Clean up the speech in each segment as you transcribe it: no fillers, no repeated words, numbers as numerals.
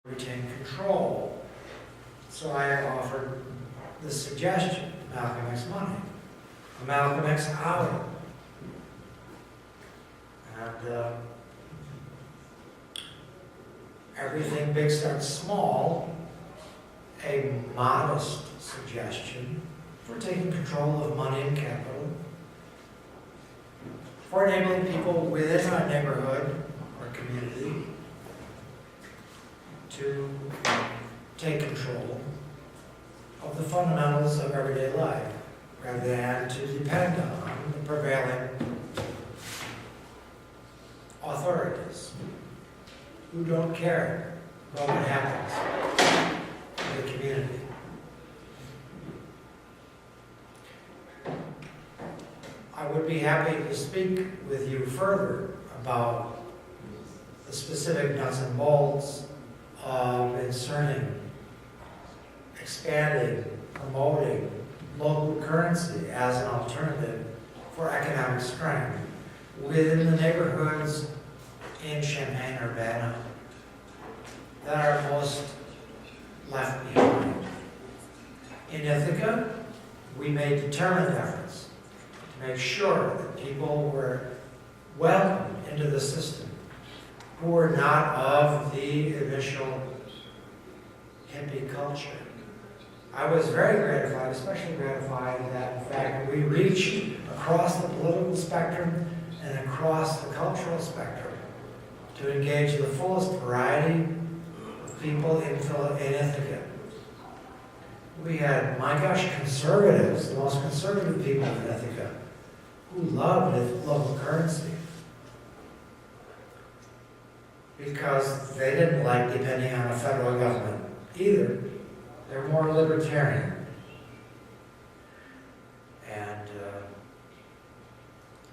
retain control. So I offered the suggestion, Malcolm X money, a Malcolm X outing. And everything big starts small, a modest suggestion for taking control of money and capital, for enabling people within our neighborhood or community to take control of the fundamentals of everyday life, rather than to depend on the prevailing authorities who don't care about what happens in the community. I would be happy to speak with you further about the specific nuts and bolts of inserting, expanding, promoting local currency as an alternative for economic strength within the neighborhoods in Champaign-Urbana that are most left behind. In Ithaca, we made determined efforts to make sure that people were welcomed into the system who were not of the initial hippie culture. I was very gratified, especially gratified that in fact we reached across the political spectrum and across the cultural spectrum to engage the fullest variety of people in Ithaca. We had, my gosh, conservatives, the most conservative people in Ithaca, who loved local currency because they didn't like depending on a federal government either. They're more libertarian. And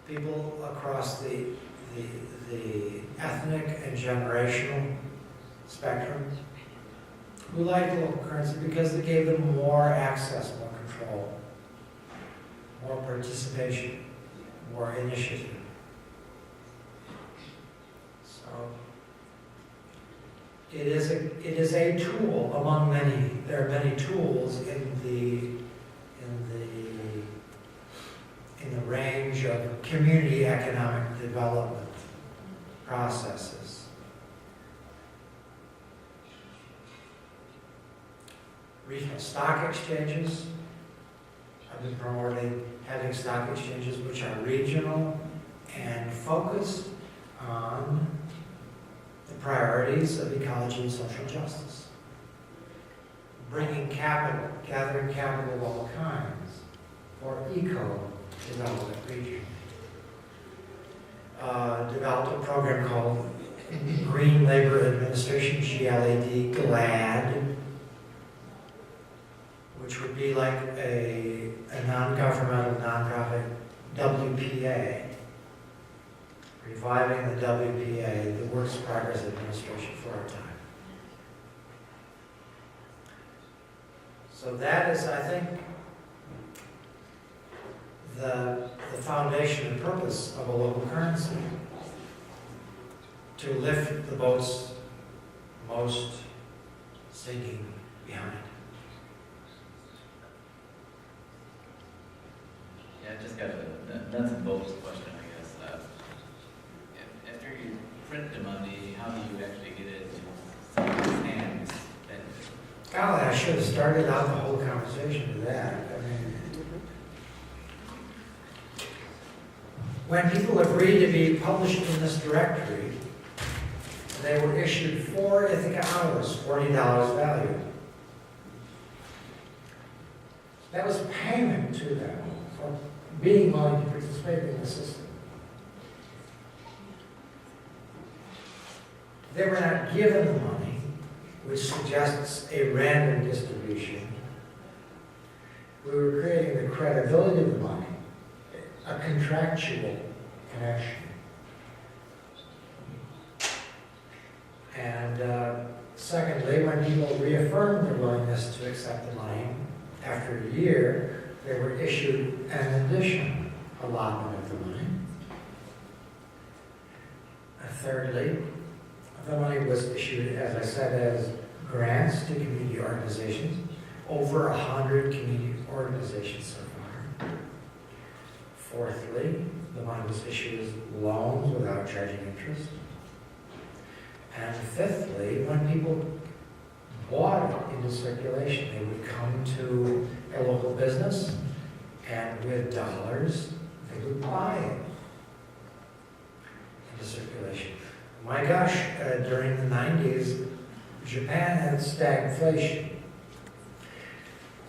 people across the ethnic and generational spectrum who liked local currency because it gave them more access, more control, more participation, more initiative. So it is a tool among many. There are many tools in the range of community economic development processes. Regional stock exchanges. I've been promoting having stock exchanges which are regional and focused on the priorities of ecology and social justice. Bringing capital, gathering capital of all kinds for eco-development region. Developed a program called Green Labor Administration, GLAD, GLAD, which would be like a non-governmental, nonprofit WPA, reviving the WPA, the Works Progress Administration, for our time. So that is, I think, the foundation and purpose of a local currency, to lift the boats most sinking behind. Yeah, I just got a nuts and bolts question, I guess. After you print the money, how do you actually get it into someone's hands? Golly, I should have started out the whole conversation with that. I mean, when people agreed to be published in this directory, they were issued 4 Ithaca hours, $40 value. That was payment to them for being willing to participate in the system. They were not given the money, which suggests a random distribution. We were creating the credibility of the money, a contractual connection. And secondly, when people reaffirmed their willingness to accept the money, after a year, they were issued an additional allotment of the money. Thirdly, The money was issued, as I said, as grants to community organizations, over 100 community organizations so far. Fourthly, the money was issued as loans without charging interest. And fifthly, when people bought it into circulation, they would come to a local business and with dollars, they would buy it into circulation. My gosh, during the 90s, Japan had stagflation.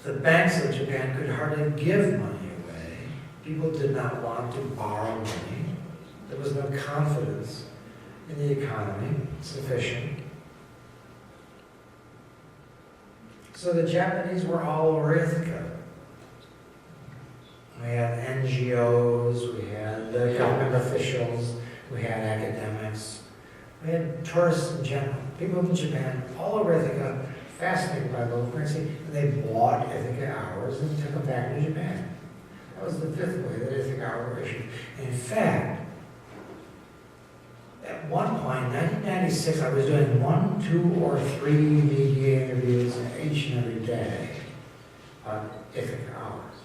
The banks of Japan could hardly give money away. People did not want to borrow money. There was no confidence in the economy sufficient. So the Japanese were all over Ithaca. We had NGOs, we had government officials, we had academics, we had tourists in general, people in Japan, all over Ithaca, fascinated by local currency, and they bought Ithaca hours and took them back to Japan. That was the fifth way that Ithaca hours were issued. In fact, at one point, 1996, I was doing 1, 2, or 3 media interviews each and every day on Ithaca hours.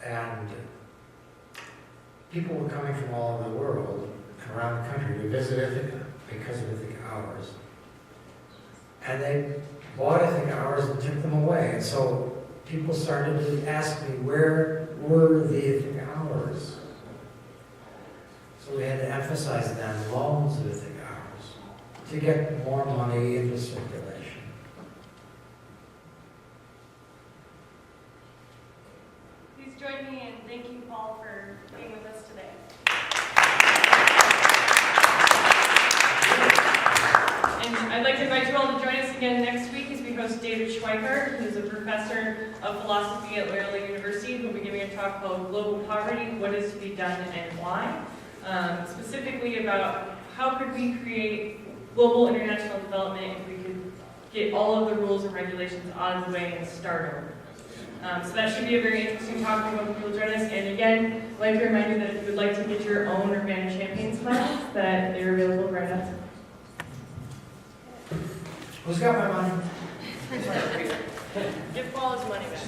And people were coming from all over the world and around the country to visit Ithaca because of Ithaca hours. And they bought Ithaca hours and took them away. And so people started to ask me, where were the Ithaca hours? So we had to emphasize then loans of Ithaca hours to get more money into circulation. Please join me in thanking Paul for being with us today. And I'd like to invite you all to join us again next week as we host David Schweikart, who's a professor of philosophy at Loyola University, who will be giving a talk called Global Poverty, What is to be Done and Why? Specifically about how could we create global international development if we could get all of the rules and regulations out of the way and start over. So that should be a very interesting talk. We hope you'll join us. And again, I'd like to remind you that if you would like to get your own Urbana Champions class, that they're available right outside. Who's got my money? Give Paul his money back.